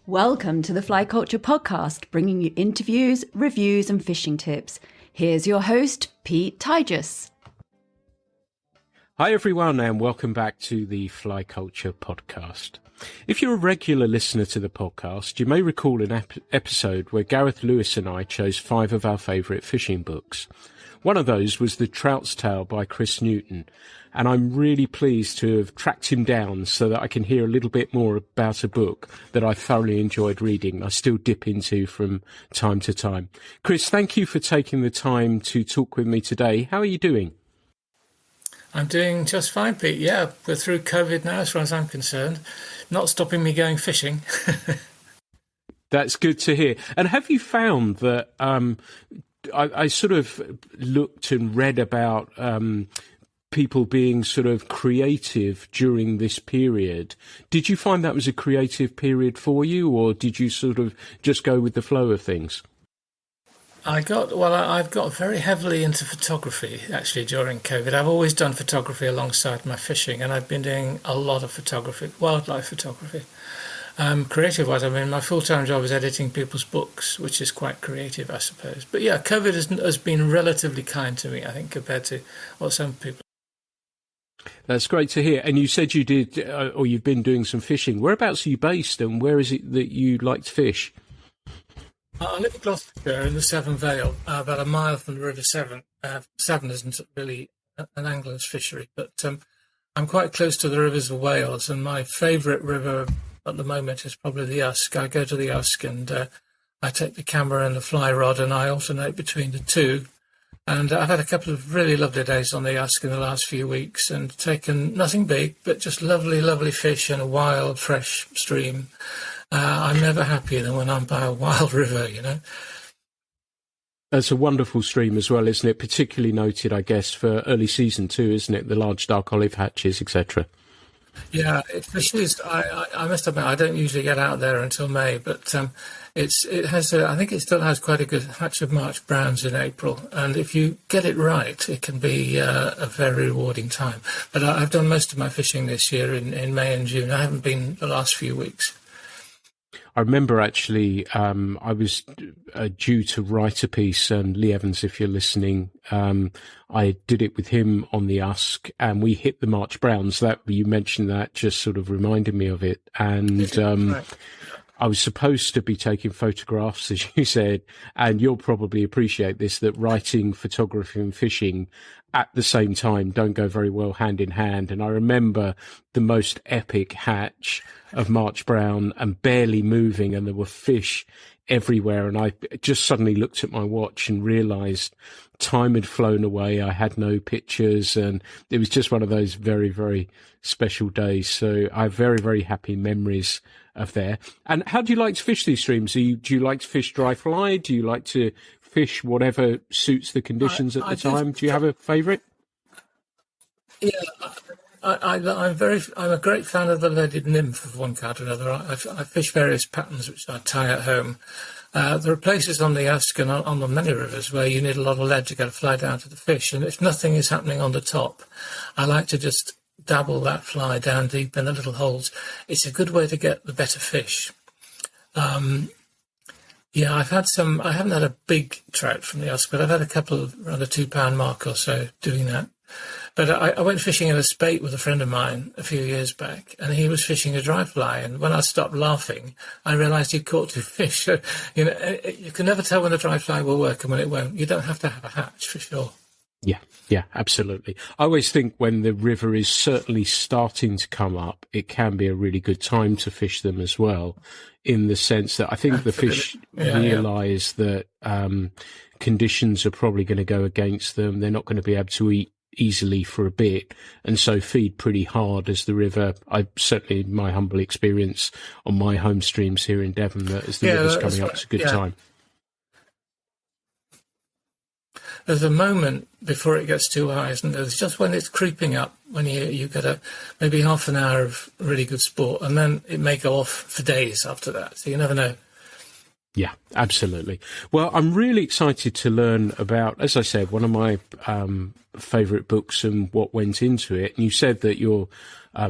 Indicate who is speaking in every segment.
Speaker 1: Welcome to the Fly Culture Podcast, bringing you interviews, reviews and fishing tips. Here's your host, Pete Tigers.
Speaker 2: Hi everyone and welcome back to the Fly Culture Podcast. If you're a regular listener to the podcast, you may recall an episode where Gareth Lewis and I chose 5 of our favourite fishing books. One of those was The Trout's Tale by Chris Newton, and I'm really pleased to have tracked him down so that I can hear a little bit more about a book that I thoroughly enjoyed reading. I still dip into from time to time. Chris, thank you for taking the time to talk with me today. How are you doing?
Speaker 3: I'm doing just fine, Pete. Yeah, we're through COVID now as far as I'm concerned. Not stopping me going fishing.
Speaker 2: That's good to hear. And have you found that I sort of looked and read about people being sort of creative during this period. Did you find that was a creative period for you, or did you sort of just go with the flow of things?
Speaker 3: I've got very heavily into photography, actually, during COVID. I've always done photography alongside my fishing, and I've been doing a lot of photography, wildlife photography. Creative-wise, I mean, my full-time job is editing people's books, which is quite creative, I suppose. But yeah, COVID has been relatively kind to me, I think, compared to what some people.
Speaker 2: That's great to hear. And you said you did, or you've been doing some fishing. Whereabouts are you based, and where is it that you like to fish?
Speaker 3: I live in Gloucestershire in the Severn Vale, about a mile from the River Severn. Severn isn't really an angler's fishery, but I'm quite close to the rivers of Wales, and my favourite river at the moment is probably the Usk. I go to the Usk and I take the camera and the fly rod and I alternate between the two. And I've had a couple of really lovely days on the Usk in the last few weeks and taken nothing big, but just lovely, lovely fish in a wild, fresh stream. I'm never happier than when I'm by a wild river, you know.
Speaker 2: That's a wonderful stream as well, isn't it? Particularly noted, I guess, for early season too, isn't it? The large dark olive hatches, etc.
Speaker 3: Yeah, it fishes. I must admit, I don't usually get out there until May, but it has. I think it still has quite a good hatch of March browns in April, and if you get it right, it can be a very rewarding time. But I've done most of my fishing this year in May and June. I haven't been the last few weeks.
Speaker 2: I remember actually, I was due to write a piece, and Lee Evans, if you're listening, I did it with him on the Usk, and we hit the March browns. That you mentioned that just sort of reminded me of it, and
Speaker 3: Right.
Speaker 2: I was supposed to be taking photographs, as you said, and you'll probably appreciate this, that writing, photography and fishing at the same time don't go very well hand in hand. And I remember the most epic hatch of March brown and barely moving, and there were fish everywhere. And I just suddenly looked at my watch and realised time had flown away. I had no pictures, and it was just one of those very, very special days. So I have very, very happy memories of there. And how do you like to fish these streams? Do you like to fish dry fly? Do you like to fish whatever suits the conditions at the time? Do you have a favourite?
Speaker 3: Yeah, I'm a great fan of the leaded nymph of one kind or another. I fish various patterns which I tie at home. There are places on the Usk and on the many rivers where you need a lot of lead to get a fly down to the fish, and if nothing is happening on the top, I like to just dabble that fly down deep in the little holes. It's a good way to get the better fish. Yeah, I haven't had a big trout from the Usk, but I've had a couple of around the 2 pound mark or so doing that. But I went fishing in a spate with a friend of mine a few years back, and he was fishing a dry fly. And when I stopped laughing, I realised he'd caught 2 fish. So, you know, you can never tell when a dry fly will work and when it won't. You don't have to have a hatch for sure.
Speaker 2: Yeah, absolutely. I always think when the river is certainly starting to come up, it can be a really good time to fish them as well, in the sense that I think the fish realise that conditions are probably going to go against them. They're not going to be able to eat easily for a bit, and so feed pretty hard as the river. I certainly, in my humble experience on my home streams here in Devon, that as the river's coming up, it's a good time.
Speaker 3: There's a moment before it gets too high, isn't there? It's just when it's creeping up, when you get maybe half an hour of really good sport, and then it may go off for days after that. So you never know.
Speaker 2: Yeah, absolutely. Well, I'm really excited to learn about, as I said, one of my favourite books and what went into it. And you said that you're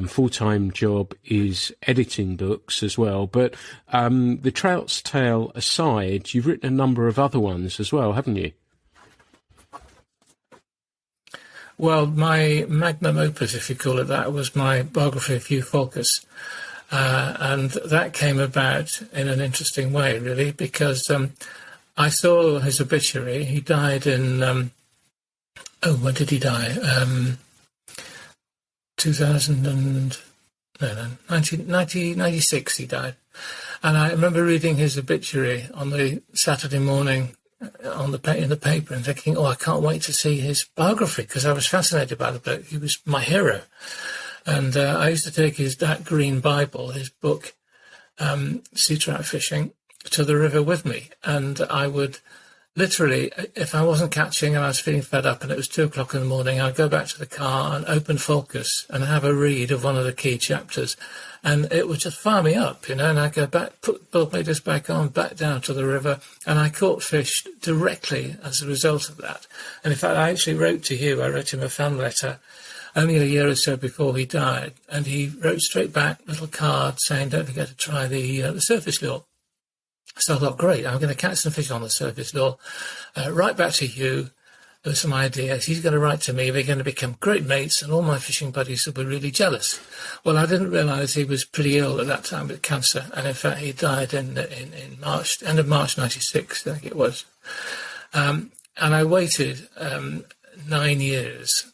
Speaker 2: full-time job is editing books as well. But the Trout's Tale aside, you've written a number of other ones as well, haven't you?
Speaker 3: Well, my magnum opus, if you call it that, was my biography of Hugh Falkes. And that came about in an interesting way, really, because I saw his obituary. He died in, when did he die? 1996 he died. And I remember reading his obituary on the Saturday morning in the paper and thinking, I can't wait to see his biography, because I was fascinated by the book. He was my hero. And I used to take that green Bible, his book, Sea Trout Fishing, to the river with me. And I would literally, if I wasn't catching and I was feeling fed up and it was 2:00 in the morning, I'd go back to the car and open Falkes and have a read of one of the key chapters. And it would just fire me up, and I'd go back, put Bill Peters back on, back down to the river, and I caught fish directly as a result of that. And in fact, I actually wrote to Hugh, I wrote him a fan letter only a year or so before he died, and he wrote straight back, little card saying, don't forget to try the surface lure. So I thought, great, I'm going to catch some fish on the surface lure. Right back to Hugh with some ideas. He's going to write to me. We're going to become great mates, and all my fishing buddies will be really jealous. Well, I didn't realise he was pretty ill at that time with cancer, and in fact, he died in March, end of March '96, I think it was. And I waited 9 years,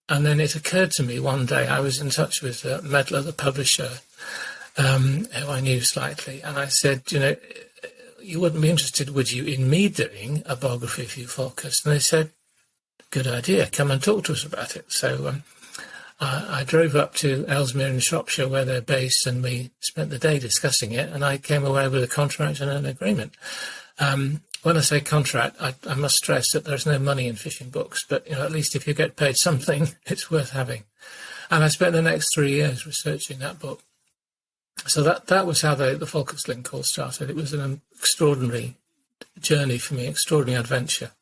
Speaker 3: and then it occurred to me one day. I was in touch with Medlar, the publisher, who I knew slightly, and I said, you wouldn't be interested, would you, in me doing a biography of Hugh Falkes? And they said, good idea, come and talk to us about it. So I drove up to Ellesmere in Shropshire, where they're based, and we spent the day discussing it, and I came away with a contract and an agreement. When I say contract, I must stress that there's no money in fishing books, but at least if you get paid something, it's worth having. And I spent the next 3 years researching that book. So that was how the Falkes link all started. It was an extraordinary journey for me, extraordinary adventure.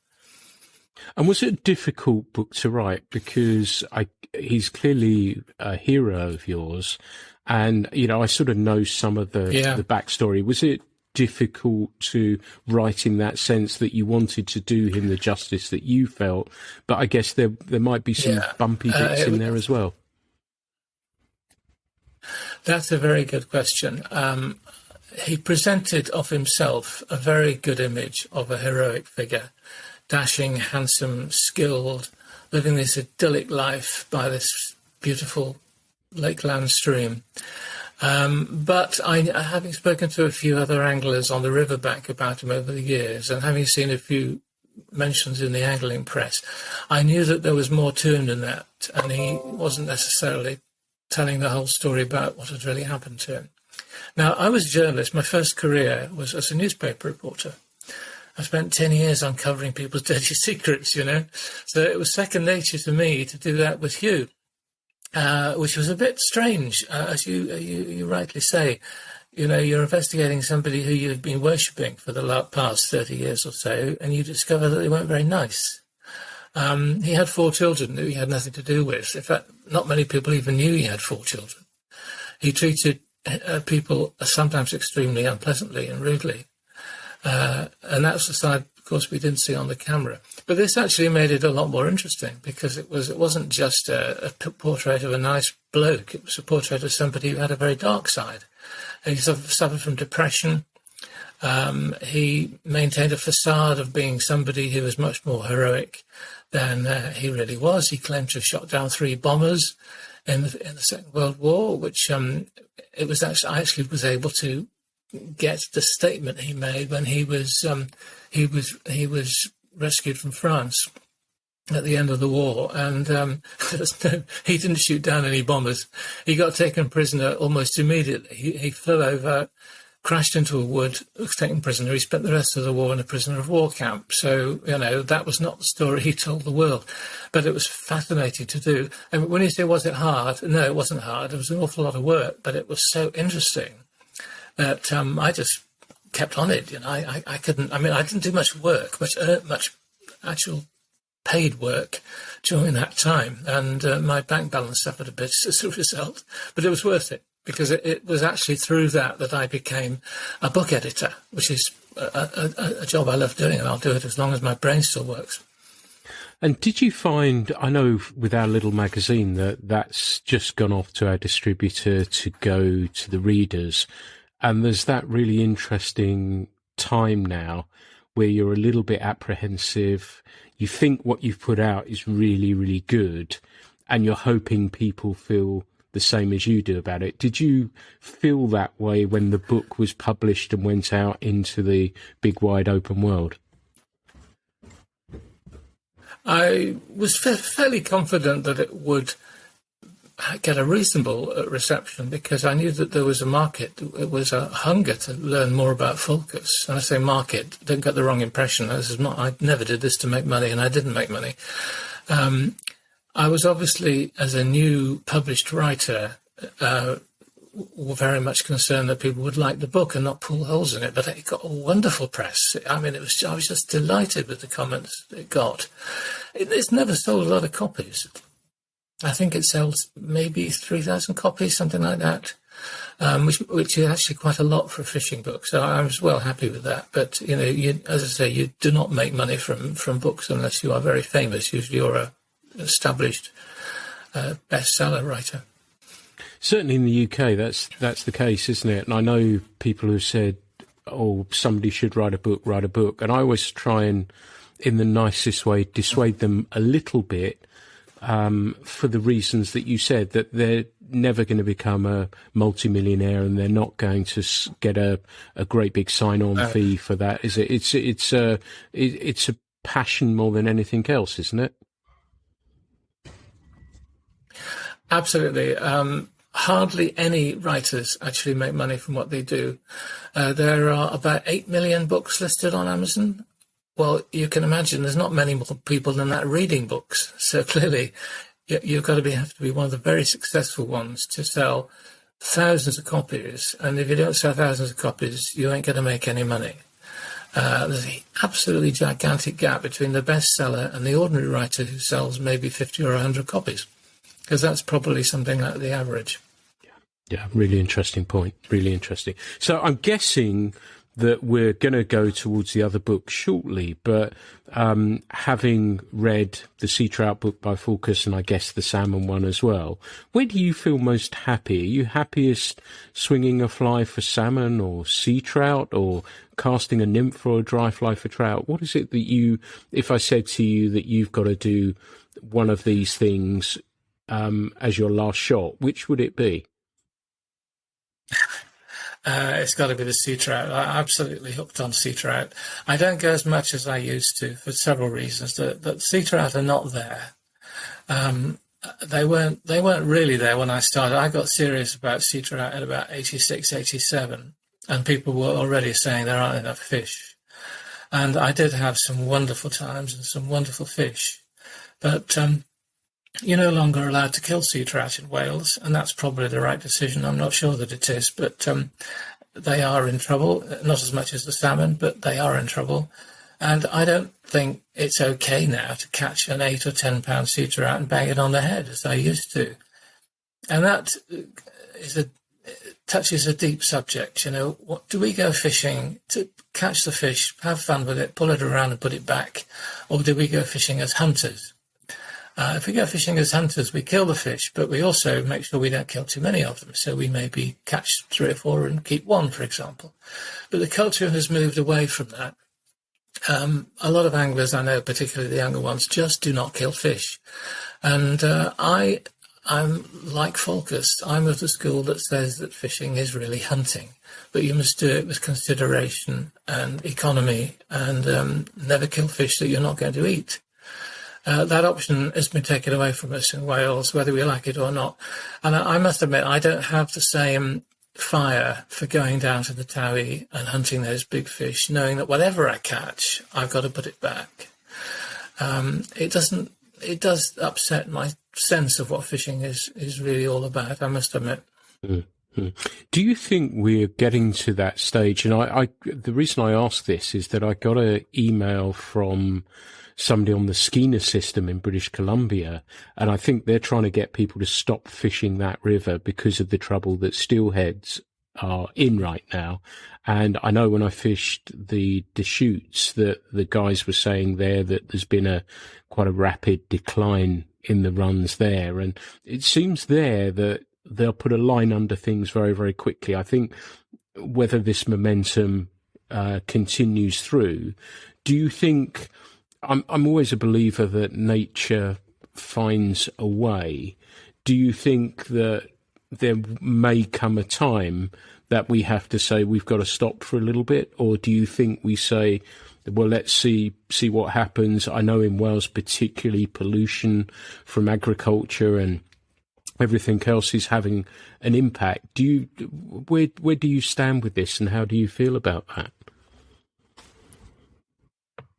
Speaker 2: And was it a difficult book to write? Because he's clearly a hero of yours, and I sort of know some of the backstory. Was it difficult to write in that sense, that you wanted to do him the justice that you felt, but I guess there might be some bumpy bits in there as well?
Speaker 3: That's a very good question. He presented of himself a very good image of a heroic figure, dashing, handsome, skilled, living this idyllic life by this beautiful lakeland stream. But having spoken to a few other anglers on the riverbank about him over the years, and having seen a few mentions in the angling press, I knew that there was more to him than that, and he wasn't necessarily telling the whole story about what had really happened to him. Now, I was a journalist. My first career was as a newspaper reporter. I spent 10 years uncovering people's dirty secrets, So it was second nature to me to do that with Hugh, which was a bit strange, as you rightly say. You're investigating somebody who you've been worshipping for the past 30 years or so, and you discover that they weren't very nice. He had 4 children who he had nothing to do with. In fact, not many people even knew he had 4 children. He treated people sometimes extremely unpleasantly and rudely. And that's the side, of course, we didn't see on the camera. But this actually made it a lot more interesting, because it wasn't just a portrait of a nice bloke. It was a portrait of somebody who had a very dark side. He suffered from depression. He maintained a facade of being somebody who was much more heroic than he really was. He claimed to have shot down 3 bombers in the Second World War, which I actually was able to get the statement he made when he was rescued from France at the end of the war, and he didn't shoot down any bombers. He got taken prisoner almost immediately. He flew over, crashed into a wood, was taken prisoner. He spent the rest of the war in a prisoner of war camp. So, that was not the story he told the world. But it was fascinating to do. And when you say, was it hard? No, it wasn't hard. It was an awful lot of work, but it was so interesting that I just kept on it. I didn't do much work, much actual paid work during that time, and my bank balance suffered a bit as a result. But it was worth it, because it was actually through that I became a book editor, which is a job I love doing, and I'll do it as long as my brain still works.
Speaker 2: And did you find, I know with our little magazine that's just gone off to our distributor to go to the readers, and there's that really interesting time now where you're a little bit apprehensive. You think what you've put out is really, really good, and you're hoping people feel the same as you do about it. Did you feel that way when the book was published and went out into the big, wide open world?
Speaker 3: I was fairly confident that it would get a reasonable reception, because I knew that there was a market. It was a hunger to learn more about Fulcus. And I say market, don't get the wrong impression. I never did this to make money, and I didn't make money. I was obviously, as a new published writer, very much concerned that people would like the book and not pull holes in it. But it got a wonderful press. I mean, I was just delighted with the comments it got. It's never sold a lot of copies. I think it sells maybe 3,000 copies, something like that, which is actually quite a lot for a fishing book. So I was well happy with that. But, as I say, you do not make money from books unless you are very famous. Usually you're an established bestseller writer.
Speaker 2: Certainly in the UK, that's the case, isn't it? And I know people who said, oh, somebody should write a book. And I always try and, in the nicest way, dissuade them a little bit, for the reasons that you said, that they're never going to become a multimillionaire and they're not going to get a great big sign-on fee for that, is it? It's a passion more than anything else, isn't it?
Speaker 3: Absolutely. Hardly any writers actually make money from what they do. There are about 8 million books listed on Amazon. Well, you can imagine there's not many more people than that reading books. So clearly, you've got to have to be one of the very successful ones to sell thousands of copies. And if you don't sell thousands of copies, you ain't going to make any money. There's an absolutely gigantic gap between the bestseller and the ordinary writer who sells maybe 50 or 100 copies, because that's probably something like the average.
Speaker 2: Yeah, really interesting point. Really interesting. So I'm guessing that we're going to go towards the other book shortly, but having read the sea trout book by Fulcus, and I guess the salmon one as well, where do you feel most happy? Are you happiest swinging a fly for salmon or sea trout, or casting a nymph or a dry fly for trout? What is it that if I said to you that you've got to do one of these things as your last shot, which would it be?
Speaker 3: It's got to be the sea trout. I'm absolutely hooked on sea trout. I don't go as much as I used to for several reasons. The sea trout are not there. They weren't really there when I started. I got serious about sea trout at about 86, 87, and people were already saying there aren't enough fish. And I did have some wonderful times and some wonderful fish. But you're no longer allowed to kill sea trout in Wales, and that's probably the right decision. I'm not sure that it is, but they are in trouble. Not as much as the salmon, but they are in trouble. And I don't think it's okay now to catch an 8 or 10 pound sea trout and bang it on the head as I used to. And that touches a deep subject. What do we go fishing to catch the fish, have fun with it, pull it around and put it back, or do we go fishing as hunters? If we go fishing as hunters, we kill the fish, but we also make sure we don't kill too many of them. So we maybe catch 3 or 4 and keep 1, for example. But the culture has moved away from that. A lot of anglers I know, particularly the younger ones, just do not kill fish. And I'm like Fulcus. I'm of the school that says that fishing is really hunting, but you must do it with consideration and economy, and never kill fish that you're not going to eat. That option has been taken away from us in Wales, whether we like it or not. And I must admit, I don't have the same fire for going down to the Towie and hunting those big fish, knowing that whatever I catch, I've got to put it back. It does upset my sense of what fishing is really all about, I must admit.
Speaker 2: Mm-hmm. Do you think we're getting to that stage? And the reason I ask this is that I got an email from somebody on the Skeena system in British Columbia, and I think they're trying to get people to stop fishing that river because of the trouble that steelheads are in right now. And I know when I fished the Deschutes that the guys were saying there that there's been quite a rapid decline in the runs there. And it seems there that they'll put a line under things very, very quickly. I think whether this momentum continues through, do you think, I'm always a believer that nature finds a way. Do you think that there may come a time that we have to say we've got to stop for a little bit? Or do you think we say, well, let's see what happens? I know in Wales, particularly pollution from agriculture and everything else is having an impact. Where do you stand with this, and how do you feel about that?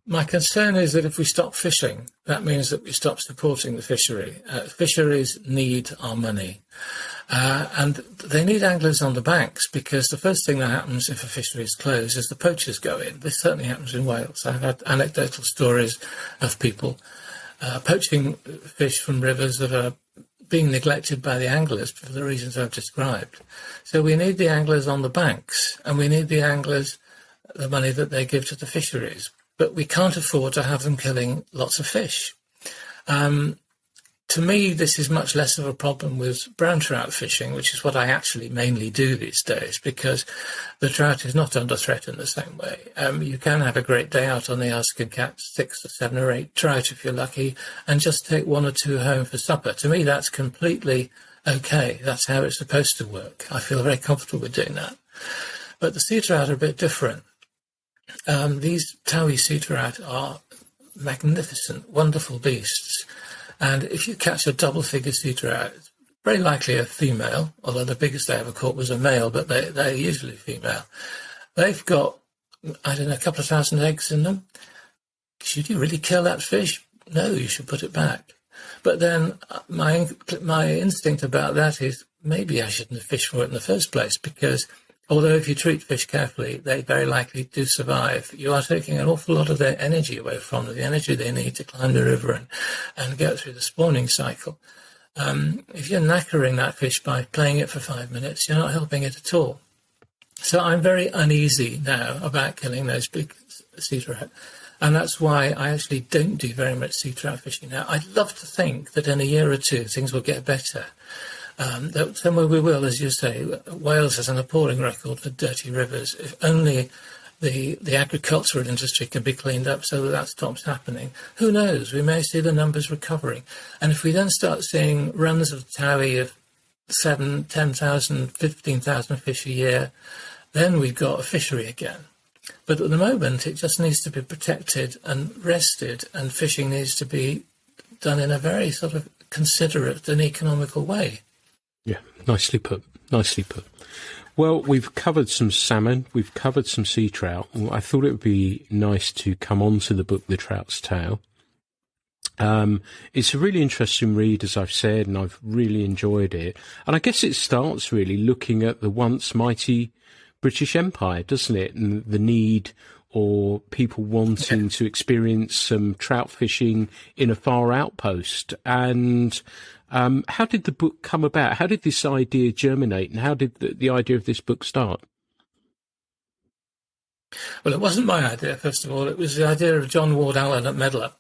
Speaker 3: My concern is that if we stop fishing, that means that we stop supporting the fishery. Fisheries need our money. And they need anglers on the banks, because the first thing that happens if a fishery is closed is the poachers go in. This certainly happens in Wales. I've had anecdotal stories of people poaching fish from rivers that are being neglected by the anglers for the reasons I've described. So we need the anglers on the banks, and we need the anglers, the money that they give to the fisheries. But we can't afford to have them killing lots of fish. To me, this is much less of a problem with brown trout fishing, which is what I actually mainly do these days, because the trout is not under threat in the same way. You can have a great day out on the Ask and catch 6 or 7 or 8 trout if you're lucky, and just take 1 or 2 home for supper. To me, that's completely okay. That's how it's supposed to work. I feel very comfortable with doing that. But the sea trout are a bit different. These Towie sea trout are magnificent, wonderful beasts. And if you catch a double-figure sea trout, it's very likely a female, although the biggest I ever caught was a male, but they're usually female. They've got, I don't know, a couple of thousand eggs in them. Should you really kill that fish? No, you should put it back. But then my instinct about that is maybe I shouldn't have fished for it in the first place, because although if you treat fish carefully, they very likely do survive. You are taking an awful lot of their energy away from them, the energy they need to climb the river and get through the spawning cycle. If you're knackering that fish by playing it for 5 minutes, you're not helping it at all. So I'm very uneasy now about killing those big sea trout. And that's why I actually don't do very much sea trout fishing now. I'd love to think that in a year or two things will get better. Somewhere we will, as you say. Wales has an appalling record for dirty rivers. If only the agricultural industry can be cleaned up so that stops happening. Who knows? We may see the numbers recovering. And if we then start seeing runs of Towie of 7, 10,000, 15,000 fish a year, then we've got a fishery again. But at the moment, it just needs to be protected and rested, and fishing needs to be done in a very sort of considerate and economical way.
Speaker 2: Yeah, nicely put. Nicely put. Well, we've covered some salmon, we've covered some sea trout. I thought it would be nice to come on to the book, The Trout's Tale. It's a really interesting read, as I've said, and I've really enjoyed it. And I guess it starts really looking at the once mighty British Empire, doesn't it? And the need, or people wanting to experience some trout fishing in a far outpost. And how did the book come about? How did this idea germinate, and how did the idea of this book start?
Speaker 3: Well, it wasn't my idea, first of all. It was the idea of John Ward Allen at Medlar.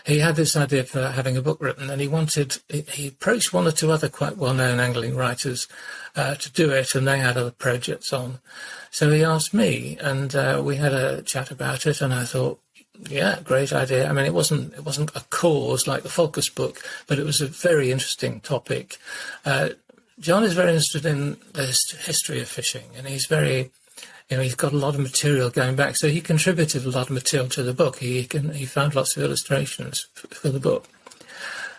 Speaker 3: He had this idea for having a book written, and he approached 1 or 2 other quite well-known angling writers to do it, and they had other projects on. So he asked me, and we had a chat about it, and I thought, yeah, great idea. I mean, it wasn't a cause like the Focus book, but it was a very interesting topic. John is very interested in the history of fishing, and he's very, he's got a lot of material going back. So he contributed a lot of material to the book. He found lots of illustrations for the book.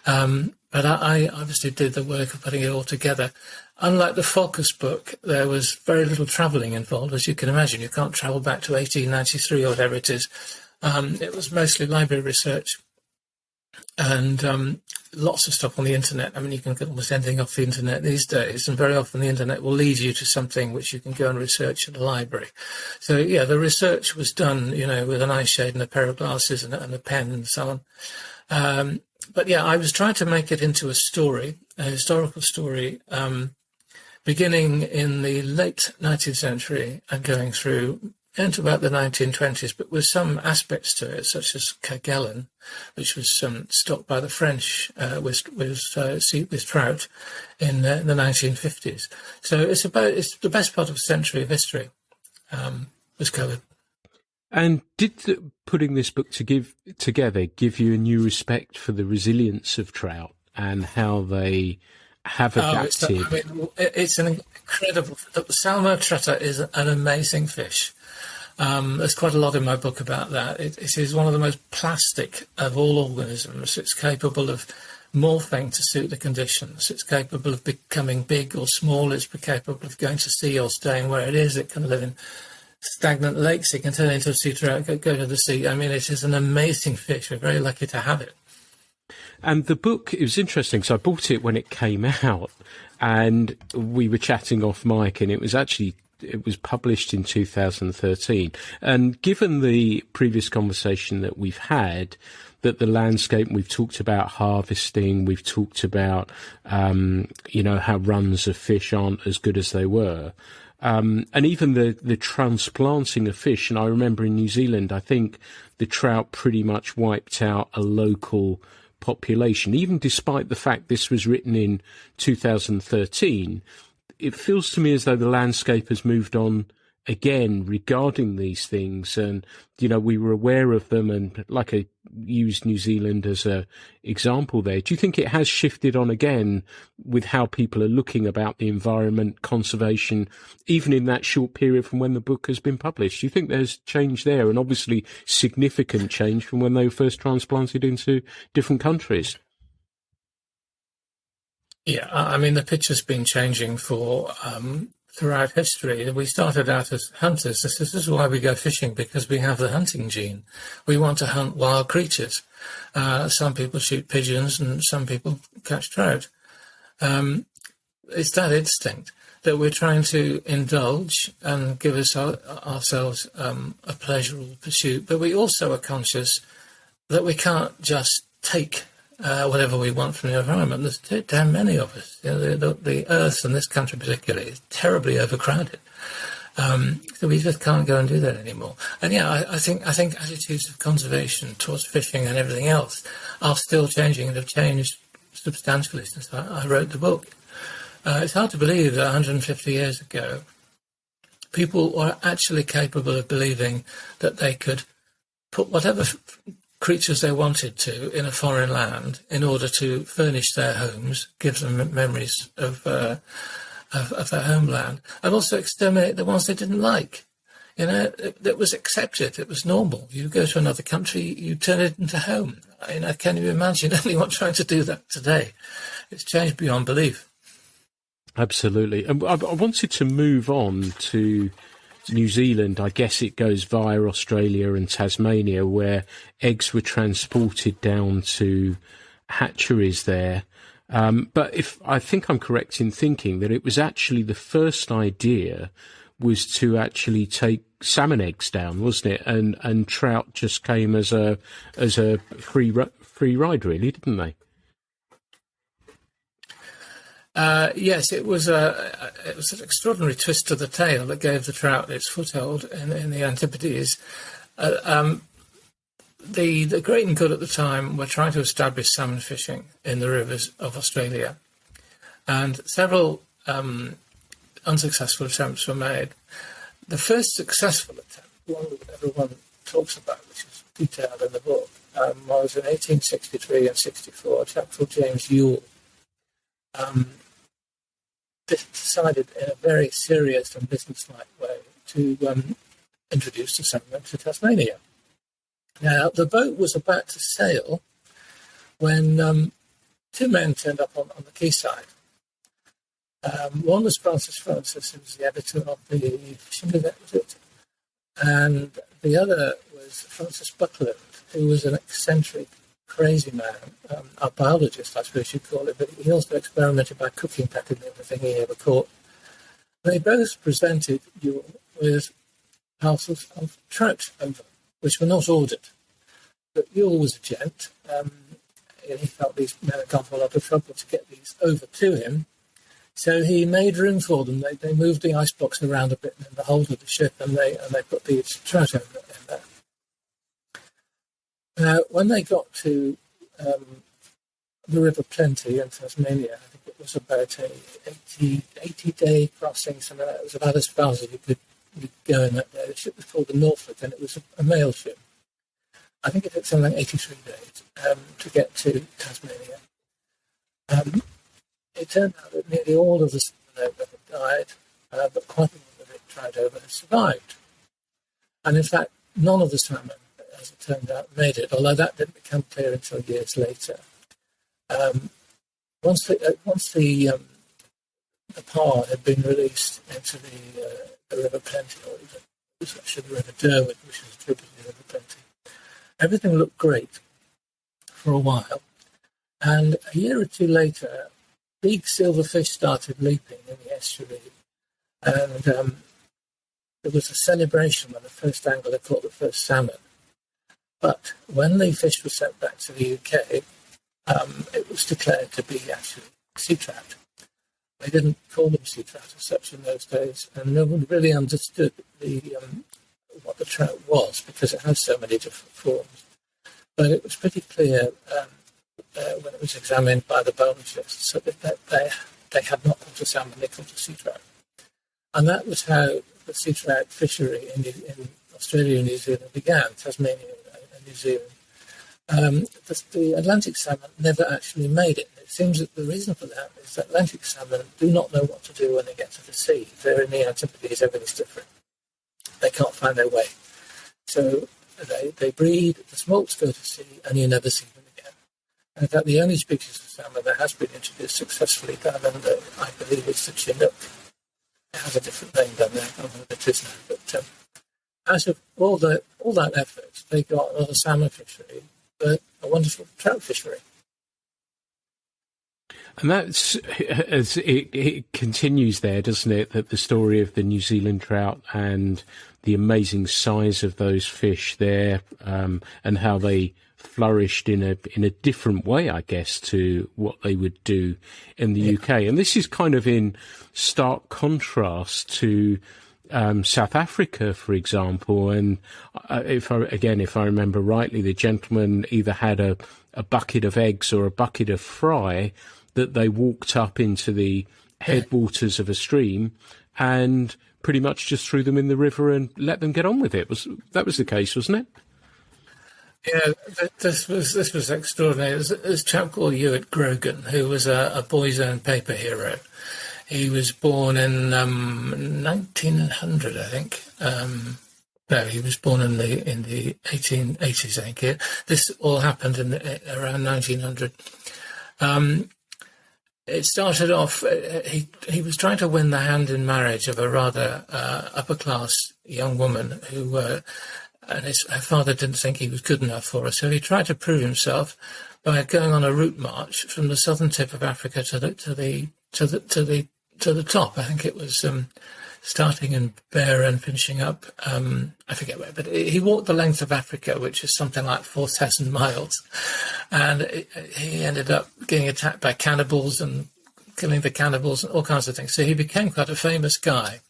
Speaker 3: But I obviously did the work of putting it all together. Unlike the Focus book, there was very little travelling involved, as you can imagine. You can't travel back to 1893 or whatever it is. It was mostly library research. And lots of stuff on the internet. I mean, you can get almost anything off the internet these days, and very often the internet will lead you to something which you can go and research at a library. So, yeah, the research was done, with an eye shade and a pair of glasses and a pen and so on. But, yeah, I was trying to make it into a story, a historical story, beginning in the late 19th century and going through into about the 1920s, but with some aspects to it, such as Kerguelen, which was stocked by the French with trout in the 1950s. So it's the best part of a century of history was covered.
Speaker 2: And did putting this book together give you a new respect for the resilience of trout and how they have adapted?
Speaker 3: It's an incredible. The Salmo tretta is an amazing fish. There's quite a lot in my book about that. It is one of the most plastic of all organisms. It's capable of morphing to suit the conditions. It's capable of becoming big or small. It's capable of going to sea or staying where it is. It can live in stagnant lakes. It can turn into a sea trout, go to the sea. I mean, it is an amazing fish. We're very lucky to have it.
Speaker 2: And the book, it was interesting. So I bought it when it came out and we were chatting off mic, and it was published in 2013. And given the previous conversation that we've had, that the landscape, we've talked about harvesting, we've talked about, how runs of fish aren't as good as they were. And even the transplanting of fish. And I remember in New Zealand, I think the trout pretty much wiped out a local population, even despite the fact this was written in 2013. It feels to me as though the landscape has moved on again regarding these things. And, we were aware of them, and like I used New Zealand as a example there. Do you think it has shifted on again with how people are looking about the environment, conservation, even in that short period from when the book has been published? Do you think there's change there, and obviously significant change from when they were first transplanted into different countries?
Speaker 3: Yeah, I mean, the picture's been changing for throughout history. We started out as hunters. This is why we go fishing, because we have the hunting gene. We want to hunt wild creatures. Some people shoot pigeons and some people catch trout. It's that instinct that we're trying to indulge and give ourselves a pleasurable pursuit, but we also are conscious that we can't just take whatever we want from the environment. There's damn many of us. The earth, and this country particularly, is terribly overcrowded. So we just can't go and do that anymore. And yeah, I think attitudes of conservation towards fishing and everything else are still changing, and have changed substantially since I wrote the book. It's hard to believe that 150 years ago, people were actually capable of believing that they could put whatever creatures they wanted to in a foreign land in order to furnish their homes, give them memories of their homeland, and also exterminate the ones they didn't like. It was accepted. It was normal. You go to another country, you turn it into home. Can you imagine anyone trying to do that today? It's changed beyond belief.
Speaker 2: Absolutely. And I wanted to move on to New Zealand. I guess it goes via Australia and Tasmania, where eggs were transported down to hatcheries there. But if I think I'm correct in thinking that it was actually the first idea was to actually take salmon eggs down, wasn't it? And trout just came as a free ride, really, didn't they? Yes, it was an extraordinary twist to the tale that gave the trout its foothold in the Antipodes. The great and good at the time were trying to establish salmon fishing in the rivers of Australia, and several unsuccessful attempts were made. The first successful attempt, one that everyone talks about, which is detailed in the book, was in 1863 and 64. A chap called James Ewell decided in a very serious and businesslike way to introduce the salmon to Tasmania. Now, the boat was about to sail when two men turned up on the quayside. One was Francis, who was the editor of the Fishing Gazette, and the other was Francis Buckland, who was an eccentric
Speaker 3: crazy man, a biologist, I suppose you'd call it, but he also experimented by cooking practically everything he ever caught. They both presented Ewell with parcels of trout over, which were not ordered. But Ewell was a gent, and he felt these men had gone to a lot of trouble to get these over to him. So he made room for them. They moved the icebox around a bit in the hold of the ship, and they put these trout over in there. Now, when they got to the River Plenty in Tasmania, I think it was about a 80-day crossing, something like that. It was about as far as you could go in that day. The ship was called the Norfolk, and it was a mail ship. I think it took something like 83 days to get to Tasmania. It turned out that nearly all of the salmon over had died, but quite a lot of it tried over had survived. And in fact, none of the salmon, as it turned out, made it, although that didn't become clear until years later. Once the par had been released into the River Plenty, or it was actually the River Derwent, which is a tributary to the River Plenty, everything looked great for a while. And a year or two later, big silverfish started leaping in the estuary, and there was a celebration when the first angler caught the first salmon. But when the fish were sent back to the UK, it was declared to be actually sea trout. They didn't call them sea trout as such in those days, and no one really understood what the trout was, because it has so many different forms. But it was pretty clear when it was examined by the biologists that they had not caught a salmon, they caught a sea trout. And that was how the sea trout fishery in Australia and New Zealand began, Tasmania and New Zealand. The Atlantic salmon never actually made it. It seems that the reason for that is that Atlantic salmon do not know what to do when they get to the sea. They're in the Antipodes, everything's different. They can't find their way. So they breed, the smolts go to sea, and you never see them again. And in fact, the only species of salmon that has been introduced successfully down under, I believe, is the Chinook. It has a different name down there, I don't know what it is now. But out of all that effort, they got not a salmon fishery, but a wonderful trout fishery.
Speaker 2: And that's as it continues there, doesn't it? That the story of the New Zealand trout and the amazing size of those fish there, and how they flourished in a different way, I guess, to what they would do in the UK. And this is kind of in stark contrast to South Africa, for example. And if I remember rightly, the gentleman either had a bucket of eggs or a bucket of fry that they walked up into the headwaters of a stream and pretty much just threw them in the river and let them get on with it. That was the case, wasn't it?
Speaker 3: Yeah, this was extraordinary. There's a chap called Hewitt Grogan, who was a Boy's Own paper hero. He was born in 1900, I think. No, he was born in the 1880s, I think. This all happened around 1900. It started off, he was trying to win the hand in marriage of a rather upper-class young woman who, and her father didn't think he was good enough for her, so he tried to prove himself by going on a route march from the southern tip of Africa to the top. I think it was starting in Bear and finishing up, I forget where, but he walked the length of Africa, which is something like 4,000 miles. And he ended up getting attacked by cannibals and killing the cannibals and all kinds of things. So he became quite a famous guy.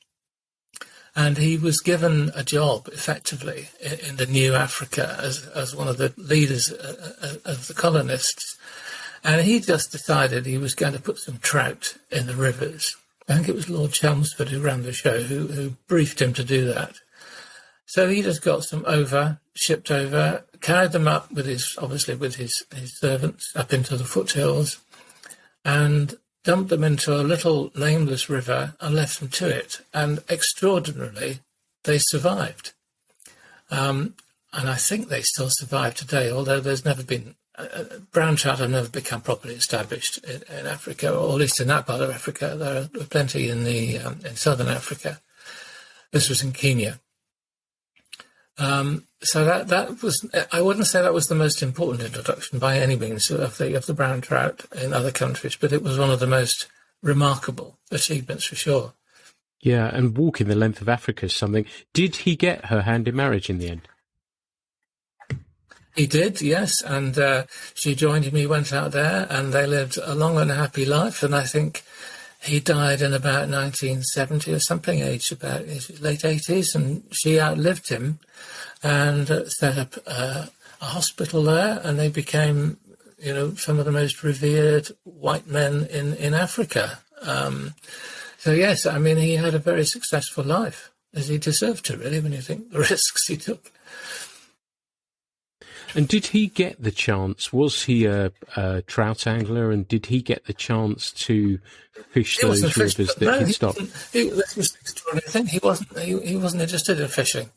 Speaker 3: And he was given a job, effectively, in the new Africa as one of the leaders of the colonists. And he just decided he was going to put some trout in the rivers. I think it was Lord Chelmsford who ran the show, who briefed him to do that. So he just got some shipped over, carried them up with his servants up into the foothills, and dumped them into a little nameless river and left them to it. And extraordinarily, they survived. And I think they still survive today, although there's never been brown trout have never become properly established in Africa, or at least in that part of Africa. There are plenty in southern Africa. This was in Kenya. So that was, I wouldn't say that was the most important introduction by any means of the brown trout in other countries, but it was one of the most remarkable achievements for sure.
Speaker 2: Yeah, and walking the length of Africa is something. Did he get her hand in marriage in the end?
Speaker 3: He did, yes, and she joined him. He went out there, and they lived a long and happy life. And I think he died in about 1970 or something, aged about his late 80s, and she outlived him and set up a hospital there, and they became, some of the most revered white men in Africa. So yes, I mean, he had a very successful life, as he deserved to, really, when you think the risks he took.
Speaker 2: And did he get the chance? Was he a trout angler, and did he get the chance to fish those rivers that he stopped?
Speaker 3: This was the extraordinary thing. He wasn't interested in fishing.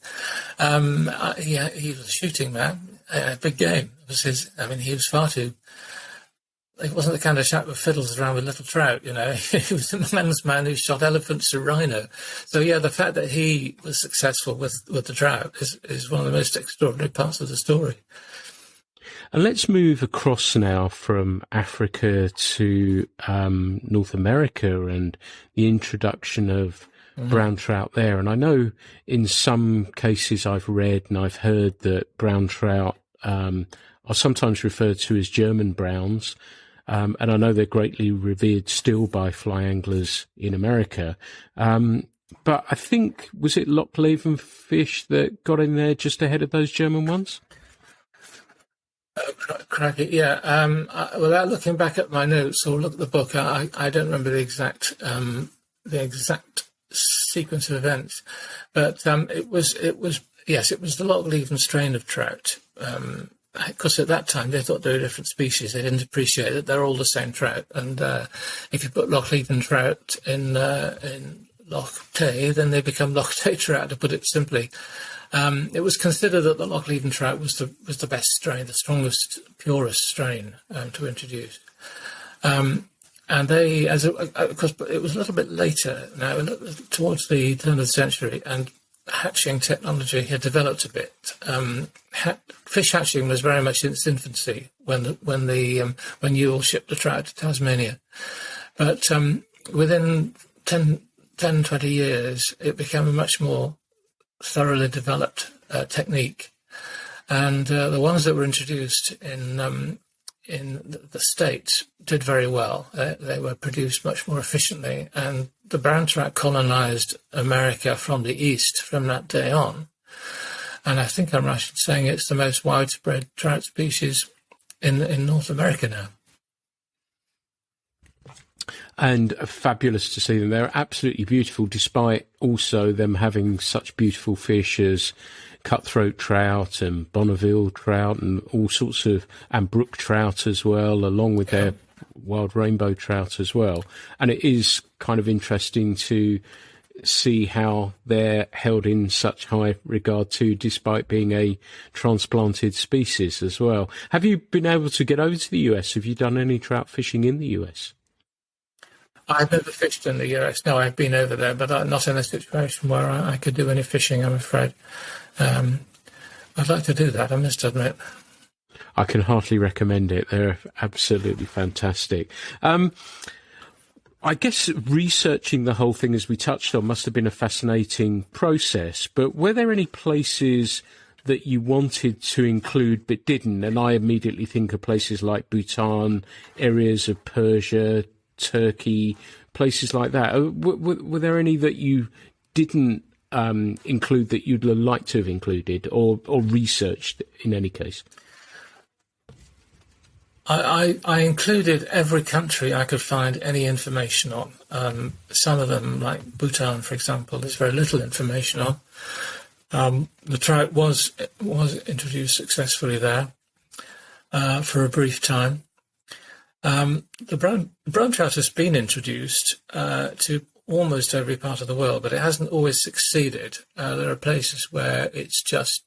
Speaker 3: He was a shooting man. Big game was his. I mean, he was far too. He wasn't the kind of chap who fiddles around with little trout. He was a man's man who shot elephants to rhino. So yeah, the fact that he was successful with the trout is one of the most extraordinary parts of the story.
Speaker 2: And let's move across now from Africa to North America and the introduction of brown trout there. And I know in some cases I've read and I've heard that brown trout are sometimes referred to as German browns. And I know they're greatly revered still by fly anglers in America. But I think, was it Lochleven fish that got in there just ahead of those German ones?
Speaker 3: Crikey, yeah. Without looking back at my notes or look at the book, I don't remember the exact sequence of events, but it was the Lochleven strain of trout. Because at that time they thought they were different species. They didn't appreciate that they're all the same trout. And if you put Lochleven trout in Loch Tay, then they become Loch Tay trout, to put it simply. It was considered that the Lochleven trout was the best strain, the strongest, purest strain to introduce. And they, of course, it was a little bit later now, towards the turn of the century, and hatching technology had developed a bit. Fish hatching was very much in its infancy when Yule shipped the trout to Tasmania. But within 10, 20 years, it became a much more thoroughly developed technique. And the ones that were introduced in the States did very well. They were produced much more efficiently, and the brown trout colonized America from the east from that day on. And I think I'm right in saying it's the most widespread trout species in North America now.
Speaker 2: And fabulous to see them. They're absolutely beautiful, despite also them having such beautiful fish as cutthroat trout and Bonneville trout and all sorts of, and brook trout as well, along with their wild rainbow trout as well. And it is kind of interesting to see how they're held in such high regard too, despite being a transplanted species as well. Have you been able to get over to the US? Have you done any trout fishing in the US?
Speaker 3: I've never fished in the US. No, I've been over there, but I'm not in a situation where I could do any fishing, I'm afraid. I'd like to do that, I must admit.
Speaker 2: I can heartily recommend it. They're absolutely fantastic. I guess researching the whole thing, as we touched on, must have been a fascinating process. But were there any places that you wanted to include but didn't? And I immediately think of places like Bhutan, areas of Persia, Turkey, places like that. Were there any that you didn't include that you'd like to have included or researched in any case?
Speaker 3: I included every country I could find any information on. Some of them, like Bhutan, for example, there's very little information on. The trout was introduced successfully there for a brief time. The brown trout has been introduced to almost every part of the world, but it hasn't always succeeded. There are places where it's just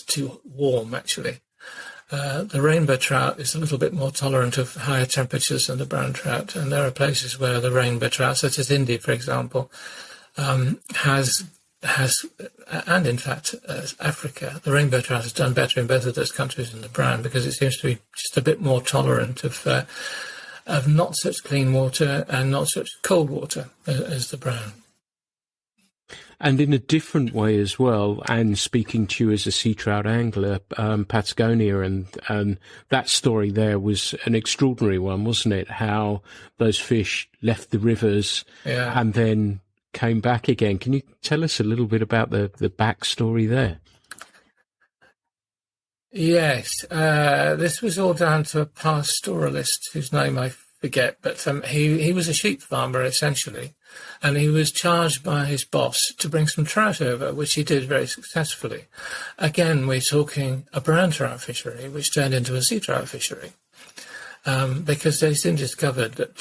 Speaker 3: too warm, actually. The rainbow trout is a little bit more tolerant of higher temperatures than the brown trout, and there are places where the rainbow trout, such as India, for example, has and in fact Africa, the rainbow trout has done better in both of those countries than the brown, because it seems to be just a bit more tolerant of not such clean water and not such cold water as the brown.
Speaker 2: And in a different way as well, and speaking to you as a sea trout angler, Patagonia, and that story there was an extraordinary one, wasn't it? How those fish left the rivers and then came back again. Can you tell us a little bit about the backstory there?
Speaker 3: Yes, this was all down to a pastoralist whose name I forget, but he was a sheep farmer essentially, and he was charged by his boss to bring some trout over, which he did very successfully. Again, we're talking a brown trout fishery, which turned into a sea trout fishery, because they soon discovered that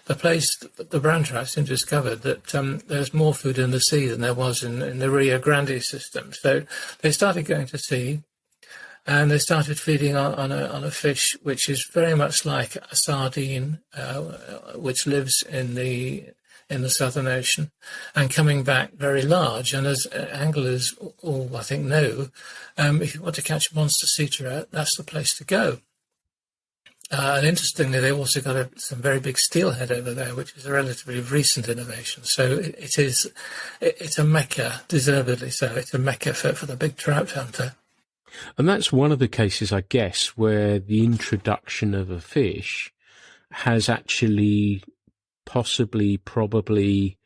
Speaker 3: the brown trout soon discovered that there's more food in the sea than there was in the Rio Grande system. So they started going to sea, and they started feeding on a fish which is very much like a sardine, which lives in the Southern Ocean, and coming back very large. And as anglers all I think know, if you want to catch a monster sea trout, that's the place to go. And interestingly, they also got some very big steelhead over there, which is a relatively recent innovation. So it's a mecca, deservedly so. It's a mecca for the big trout hunter.
Speaker 2: And that's one of the cases, I guess, where the introduction of a fish has actually probably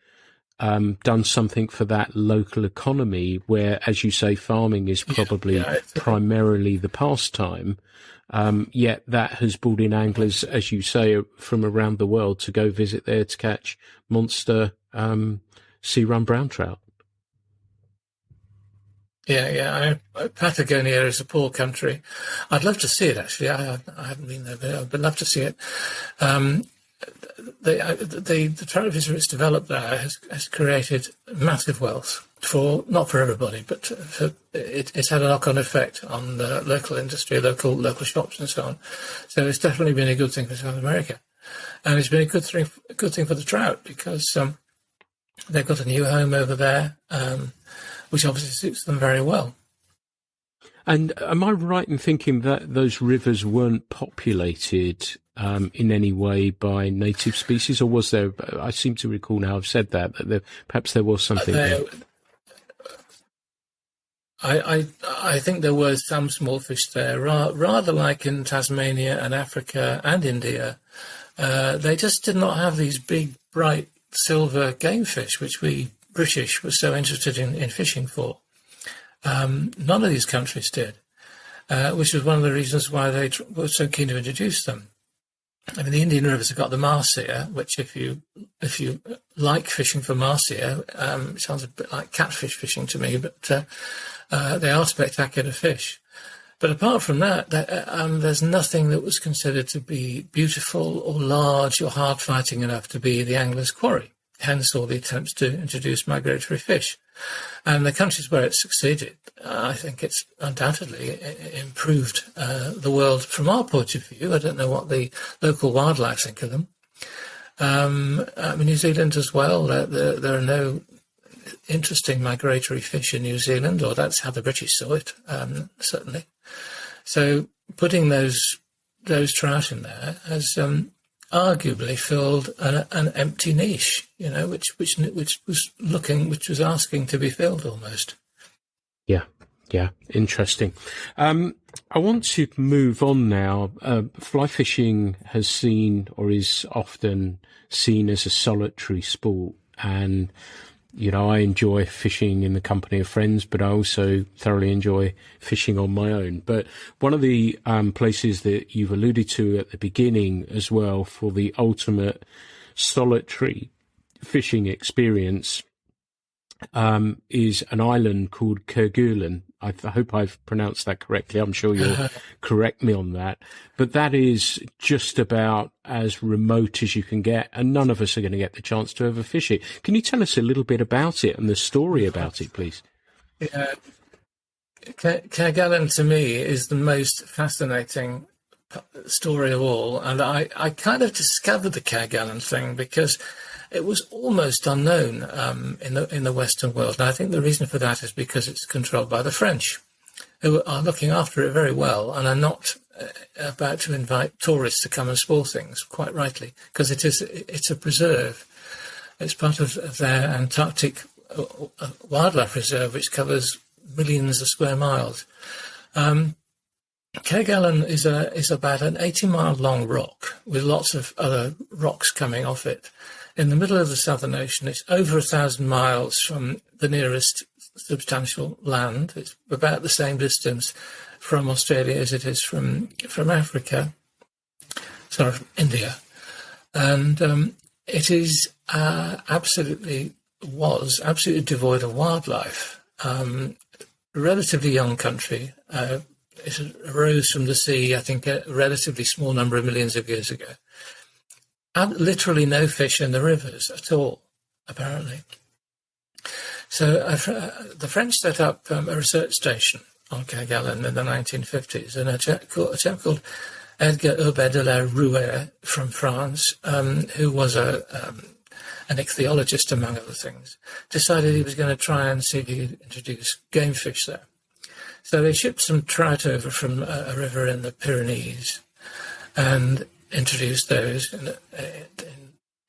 Speaker 2: done something for that local economy, where, as you say, farming is probably primarily the pastime. Yet that has brought in anglers, as you say, from around the world to go visit there to catch monster sea-run brown trout.
Speaker 3: Yeah. Patagonia is a poor country. I'd love to see it, actually. I haven't been there, but I'd love to see it. The trout fishery that's developed there has created massive wealth not for everybody, but it's had a knock-on effect on the local industry, local shops, and so on. So it's definitely been a good thing for South America, and it's been a good thing for the trout, because they've got a new home over there, which obviously suits them very well.
Speaker 2: And am I right in thinking that those rivers weren't populated in any way by native species, or was there? I seem to recall now I've said that perhaps there was something there.
Speaker 3: I think there was some small fish there, rather like in Tasmania and Africa and India. They just did not have these big, bright silver game fish, which we British were so interested in fishing for. None of these countries did, which was one of the reasons why they were so keen to introduce them. I mean, the Indian rivers have got the marcia, which if you like fishing for marcia, it sounds a bit like catfish fishing to me, but they are spectacular fish. But apart from that, there's nothing that was considered to be beautiful or large or hard fighting enough to be the angler's quarry. Hence all the attempts to introduce migratory fish. And the countries where it succeeded, I think it's undoubtedly improved the world from our point of view. I don't know what the local wildlife think of them. New Zealand as well, there are no interesting migratory fish in New Zealand, or that's how the British saw it, certainly. So putting those trout in there has arguably filled an empty niche, which was asking to be filled almost.
Speaker 2: Yeah, interesting. I want to move on now. Fly fishing has seen, or is often seen, as a solitary sport, and I enjoy fishing in the company of friends, but I also thoroughly enjoy fishing on my own. But one of the places that you've alluded to at the beginning as well for the ultimate solitary fishing experience is an island called Kerguelen. I hope I've pronounced that correctly. I'm sure you'll correct me on that. But that is just about as remote as you can get, and none of us are going to get the chance to ever fish it. Can you tell us a little bit about it and the story about it, please?
Speaker 3: Yeah. Kerguelen, to me, is the most fascinating story of all. And I kind of discovered the Kerguelen thing because it was almost unknown in the Western world. And I think the reason for that is because it's controlled by the French, who are looking after it very well and are not about to invite tourists to come and spoil things, quite rightly, because it's a preserve. It's part of their Antarctic wildlife reserve, which covers millions of square miles. Kerguelen is about an 80-mile long rock with lots of other rocks coming off it. In the middle of the Southern Ocean, it's over 1,000 miles from the nearest substantial land. It's about the same distance from Australia as it is from Africa, from India. And it is absolutely devoid of wildlife. Relatively young country. It arose from the sea, I think, a relatively small number of millions of years ago. Literally no fish in the rivers at all, apparently. So the French set up a research station on Kerguelen in the 1950s, and a chap called Edgar Aubert de la Rouer from France, who was an ichthyologist, among other things, decided he was going to try and see if he could introduce game fish there. So they shipped some trout over from a river in the Pyrenees and introduced those in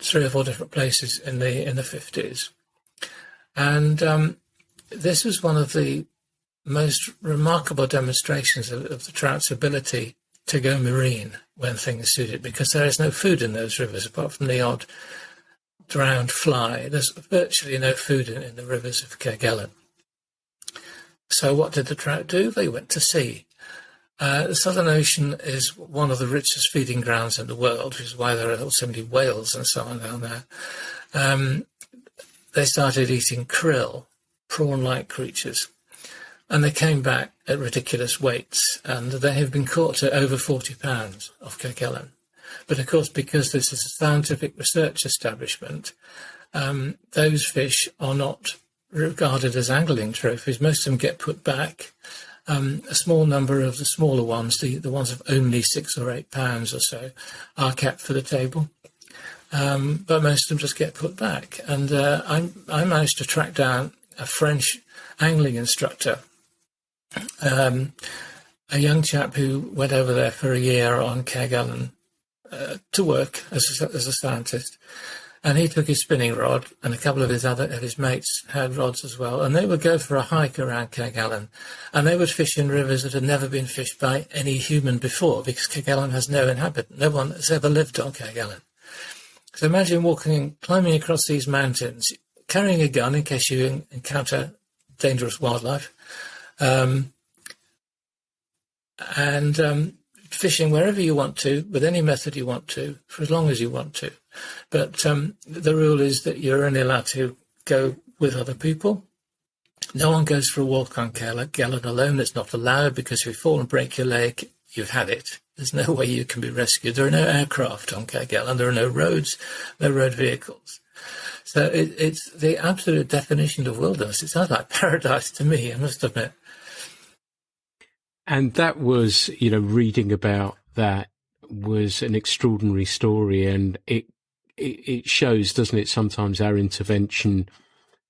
Speaker 3: 3 or 4 different places in the 50s. And this was one of the most remarkable demonstrations of the trout's ability to go marine when things suit it, because there is no food in those rivers apart from the odd drowned fly. There's virtually no food in the rivers of Kerguelen. So what did the trout do? They went to sea. The Southern Ocean is one of the richest feeding grounds in the world, which is why there are so many whales and so on down there. They started eating krill, prawn-like creatures, and they came back at ridiculous weights, and they have been caught to over 40 pounds off Kerguelen. But of course, because this is a scientific research establishment, those fish are not regarded as angling trophies. Most of them get put back. A small number of the smaller ones, the ones of only 6 or 8 pounds or so, are kept for the table. But most of them just get put back. And I managed to track down a French angling instructor, a young chap who went over there for a year on Kerguelen to work as a scientist. And he took his spinning rod, and a couple of his mates had rods as well, and they would go for a hike around Kerguelen, and they would fish in rivers that had never been fished by any human before, because Kerguelen has no inhabitant. No one has ever lived on Kerguelen. So imagine climbing across these mountains, carrying a gun in case you encounter dangerous wildlife, and fishing wherever you want to, with any method you want to, for as long as you want to. But the rule is that you're only allowed to go with other people. No one goes for a walk on Kerguelen alone. It's not allowed, because if you fall and break your leg, you've had it. There's no way you can be rescued. There are no aircraft on Kerguelen. There are no roads, no road vehicles. So it's the absolute definition of wilderness. It sounds like paradise to me, I must admit.
Speaker 2: And that was, reading about that was an extraordinary story, and it shows, doesn't it, sometimes our intervention,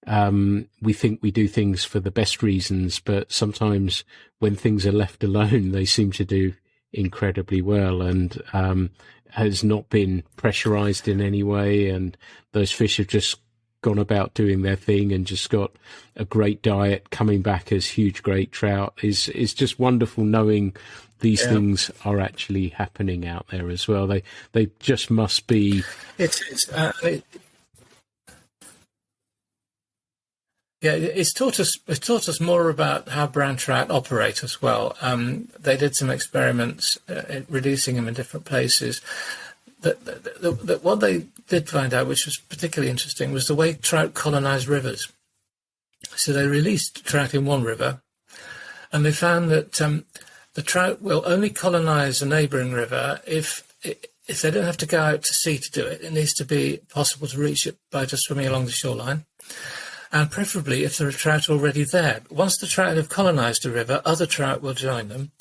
Speaker 2: we think we do things for the best reasons, but sometimes when things are left alone, they seem to do incredibly well, and has not been pressurized in any way, and those fish have just gone about doing their thing and just got a great diet, coming back as huge great trout. Is just wonderful knowing these things are actually happening out there as well. They just must be. It's
Speaker 3: taught us more about how brown trout operate as well. They did some experiments releasing them in different places. That what they did find out, which was particularly interesting, was the way trout colonize rivers. So they released trout in one river, and they found that the trout will only colonize a neighbouring river if they don't have to go out to sea to do it. It needs to be possible to reach it by just swimming along the shoreline. and preferably if there are trout already there. Once the trout have colonised a river, other trout will join them.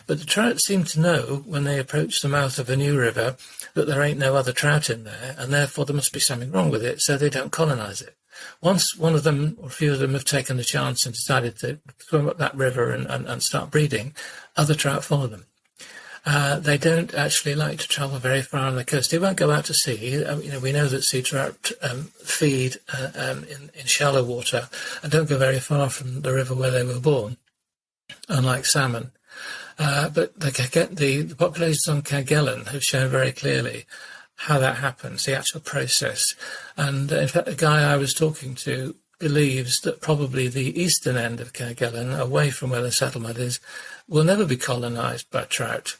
Speaker 3: But the trout seem to know when they approach the mouth of a new river that there ain't no other trout in there, and therefore there must be something wrong with it, so they don't colonise it. Once one of them or a few of them have taken the chance and decided to swim up that river and start breeding, other trout follow them. They don't actually like to travel very far on the coast. They won't go out to sea. We know that sea trout feed in shallow water and don't go very far from the river where they were born, unlike salmon. But the populations on Kerguelen have shown very clearly how that happens, the actual process. And in fact, the guy I was talking to believes that probably the eastern end of Kerguelen, away from where the settlement is, will never be colonised by trout,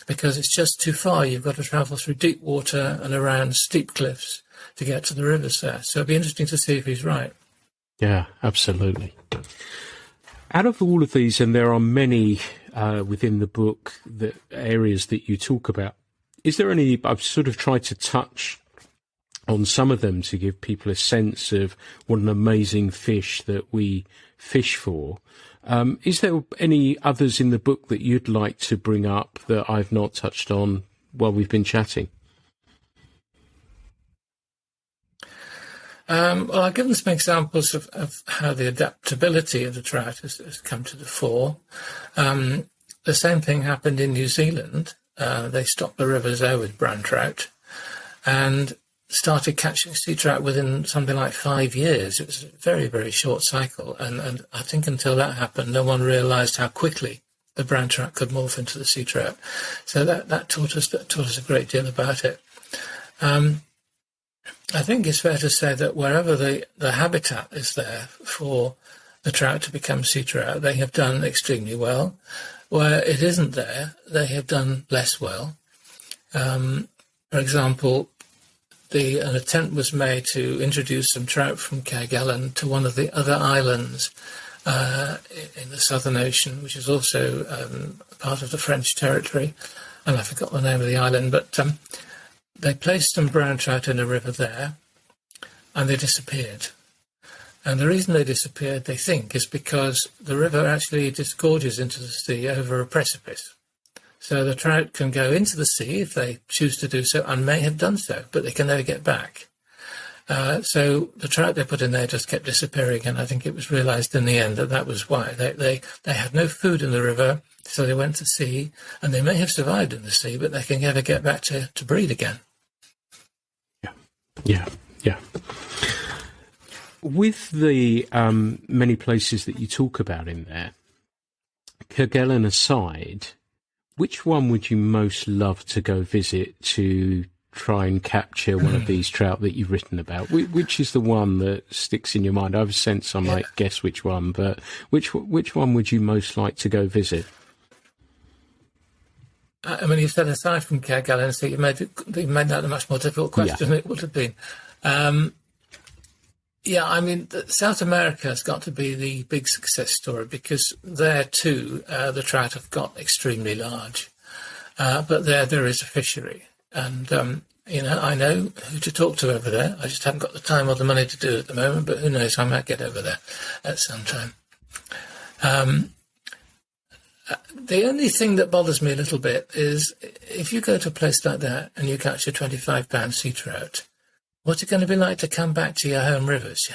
Speaker 3: because it's just too far. You've got to travel through deep water and around steep cliffs to get to the rivers there. So it'd be interesting to see if he's right. Yeah,
Speaker 2: absolutely. Out of all of these, and there are many within the book, the areas that you talk about, is there any, I've sort of tried to touch on some of them to give people a sense of what an amazing fish that we fish for. Is there any others in the book that you'd like to bring up that I've not touched on while we've been chatting?
Speaker 3: Well, I've given some examples of how the adaptability of the trout has come to the fore. The same thing happened in New Zealand. They stopped the rivers there with brown trout and started catching sea trout within something like 5 years. It was a very, very short cycle. And I think until that happened, no one realised how quickly the brown trout could morph into the sea trout. So that taught us a great deal about it. I think it's fair to say that wherever the habitat is there for the trout to become sea trout, they have done extremely well. Where it isn't there, they have done less well. For example, an attempt was made to introduce some trout from Kerguelen to one of the other islands in the Southern Ocean, which is also part of the French territory. And I forgot the name of the island, but they placed some brown trout in a river there, and they disappeared. And the reason they disappeared, they think, is because the river actually disgorges into the sea over a precipice. So the trout can go into the sea if they choose to do so, and may have done so, but they can never get back. So the trout they put in there just kept disappearing, and I think it was realised in the end that was why. They had no food in the river, so they went to sea, and they may have survived in the sea, but they can never get back to breed again.
Speaker 2: Yeah. With the many places that you talk about in there, Kerguelen aside, which one would you most love to go visit to try and capture one of these trout that you've written about? Which is the one that sticks in your mind? I have a sense I might guess which one, but which one would you most like to go visit?
Speaker 3: I mean, you said aside from Kerguelen, so you made that a much more difficult question than it would have been. I mean, South America has got to be the big success story, because there too the trout have got extremely large, but there is a fishery, and I know who to talk to over there. I just haven't got the time or the money to do it at the moment, but who knows, I might get over there at some time. The only thing that bothers me a little bit is if you go to a place like that and you catch a 25-pound sea trout, what's it going to be like to come back to your home rivers?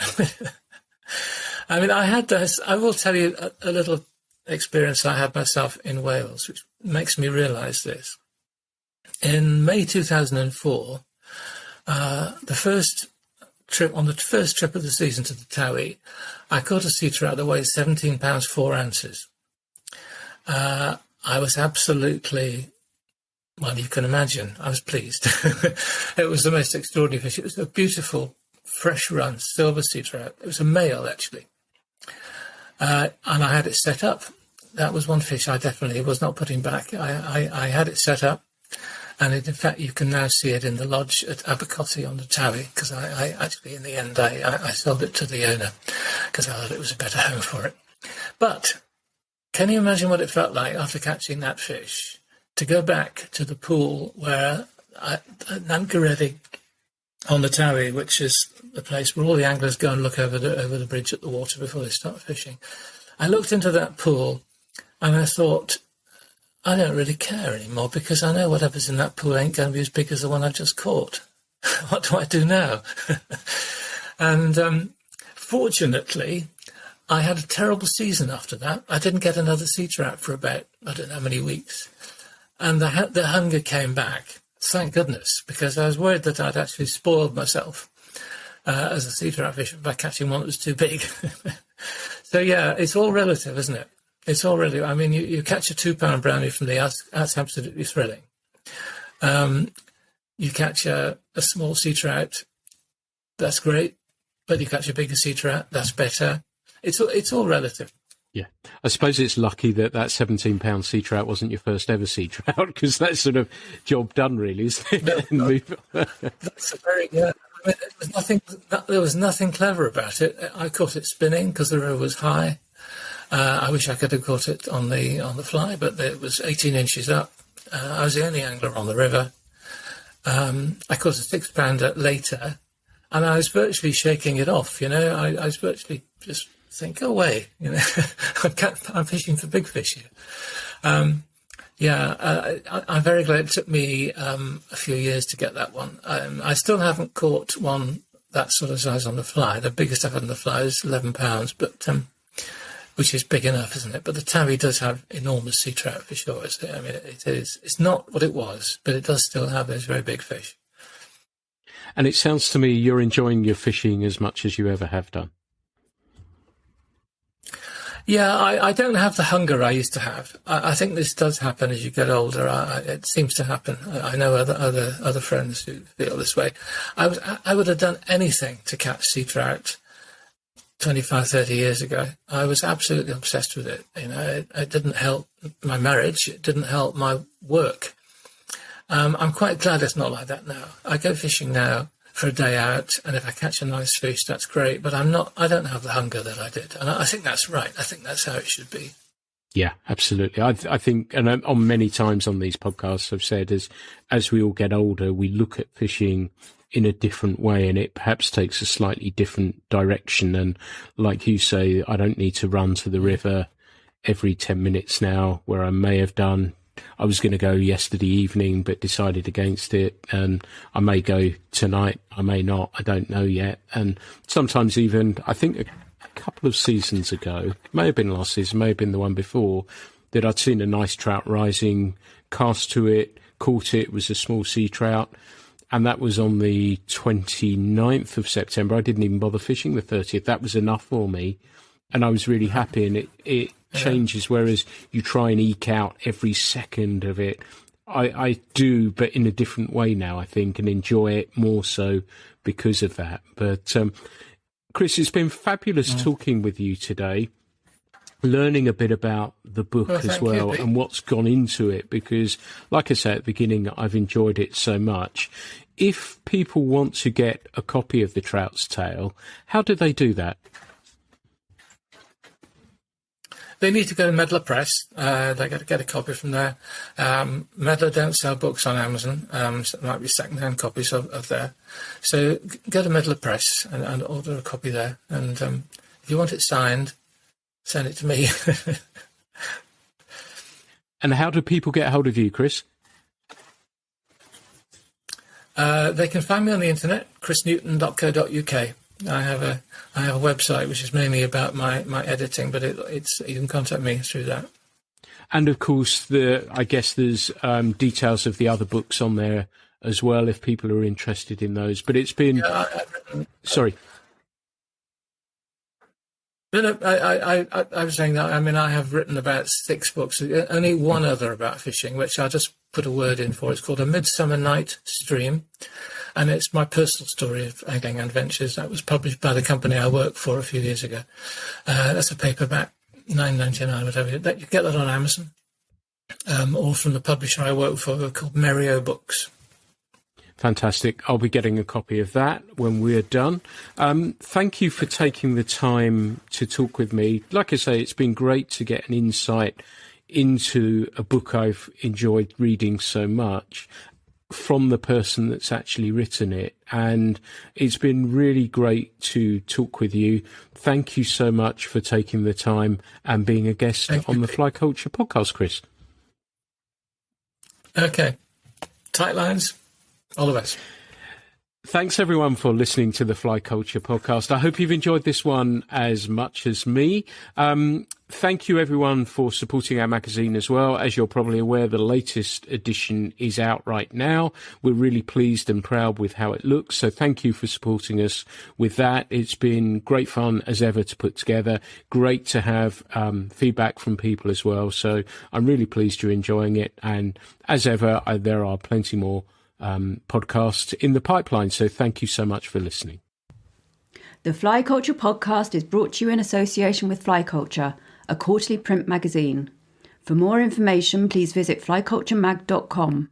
Speaker 3: I mean, I will tell you a little experience I had myself in Wales, which makes me realise this. In May 2004, the first trip of the season to the Towie, I caught a sea trout that weighs 17 pounds 4 ounces. I was absolutely, well, you can imagine, I was pleased. It was the most extraordinary fish. It was a beautiful, fresh run silver sea trout. It was a male, actually. And I had it set up. That was one fish I definitely was not putting back. I had it set up. And in fact, you can now see it in the lodge at Abercrombie on the Towie, because I actually, in the end, I sold it to the owner because I thought it was a better home for it. But can you imagine what it felt like after catching that fish to go back to the pool where Nancaredi on the Towie, which is the place where all the anglers go and look over the bridge at the water before they start fishing. I looked into that pool and I thought, I don't really care anymore because I know whatever's in that pool ain't going to be as big as the one I just caught. What do I do now? And fortunately, I had a terrible season after that. I didn't get another sea trout for about, I don't know how many weeks. And the hunger came back. Thank goodness, because I was worried that I'd actually spoiled myself as a sea trout fisher by catching one that was too big. So, yeah, it's all relative, isn't it? It's all relative. I mean, you catch a 2-pound brownie from the ice, that's absolutely thrilling. You catch a small sea trout, that's great. But you catch a bigger sea trout, that's better. It's all relative.
Speaker 2: Yeah, I suppose it's lucky that 17-pound sea trout wasn't your first ever sea trout, because that's sort of job done, really, isn't it?
Speaker 3: No, that's a very yeah. I mean, there was nothing clever about it. I caught it spinning because the river was high. I wish I could have caught it on the fly, but it was 18 inches up. I was the only angler on the river. I caught a 6-pounder later, and I was virtually shaking it off. You know, I was virtually just think, go away. You know, I'm fishing for big fish here. I'm very glad it took me a few years to get that one. I still haven't caught one that sort of size on the fly. The biggest I've had on the fly is 11 pounds, but which is big enough, isn't it? But the tabby does have enormous sea trout for sure. I mean, it is. It's not what it was, but it does still have those very big fish.
Speaker 2: And it sounds to me you're enjoying your fishing as much as you ever have done.
Speaker 3: Yeah, I don't have the hunger I used to have. I think this does happen as you get older. It seems to happen. I know other friends who feel this way. I would have done anything to catch sea trout 25, 30 years ago. I was absolutely obsessed with it. You know, it didn't help my marriage. It didn't help my work. I'm quite glad it's not like that now. I go fishing now for a day out, and if I catch a nice fish, that's great. But I don't have the hunger that I did, and I think that's right. I think that's how it should be.
Speaker 2: Yeah, absolutely. I think, and on many times on these podcasts, I've said as we all get older, we look at fishing in a different way, and it perhaps takes a slightly different direction. And like you say, I don't need to run to the river every 10 minutes now, where I may have done. I was going to go yesterday evening, but decided against it. And I may go tonight. I may not. I don't know yet. And sometimes even, I think a couple of seasons ago, may have been last season, may have been the one before, that I'd seen a nice trout rising, cast to it, caught it. It was a small sea trout. And that was on the 29th of September. I didn't even bother fishing the 30th. That was enough for me. And I was really happy. And it changes, whereas you try and eke out every second of it. I do, but in a different way now, I think, and enjoy it more so because of that. But Chris, it's been fabulous talking with you today, learning a bit about the book as well and what's gone into it, because like I said at the beginning, I've enjoyed it so much. If people want to get a copy of The Trout's Tale, how do they do that?
Speaker 3: They need to go to Medlar Press. They got to get a copy from there. Medlar don't sell books on Amazon. So there might be second-hand copies of there. So go to Medlar Press and order a copy there. And if you want it signed, send it to me.
Speaker 2: And how do people get hold of you, Chris?
Speaker 3: They can find me on the internet, chrisnewton.co.uk. I have a website which is mainly about my editing, but it's you can contact me through that.
Speaker 2: And of course, I guess there's details of the other books on there as well, if people are interested in those. But it's been sorry.
Speaker 3: No, I was saying that. I mean, I have written about 6 books. Only one other about fishing, which I'll just put a word in for. It's called A Midsummer Night Stream. And it's my personal story of angling adventures. That was published by the company I worked for a few years ago. That's a paperback, $9.99, whatever. You get that on Amazon, or from the publisher I work for called Merrio Books.
Speaker 2: Fantastic. I'll be getting a copy of that when we're done. Thank you for taking the time to talk with me. Like I say, it's been great to get an insight into a book I've enjoyed reading so much. from the person that's actually written it. And it's been really great to talk with you. Thank you so much for taking the time and being a guest on the Fly Culture podcast, Chris.
Speaker 3: Okay. Tight lines. All the best.
Speaker 2: Thanks, everyone, for listening to the Fly Culture podcast. I hope you've enjoyed this one as much as me. Thank you, everyone, for supporting our magazine as well. As you're probably aware, the latest edition is out right now. We're really pleased and proud with how it looks. So thank you for supporting us with that. It's been great fun as ever to put together. Great to have feedback from people as well. So I'm really pleased you're enjoying it. And as ever, there are plenty more podcasts in the pipeline. So thank you so much for listening.
Speaker 1: The Fly Culture podcast is brought to you in association with Fly Culture, a quarterly print magazine. For more information, please visit flyculturemag.com.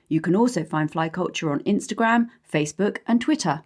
Speaker 1: You can also find Fly Culture on Instagram, Facebook, and Twitter.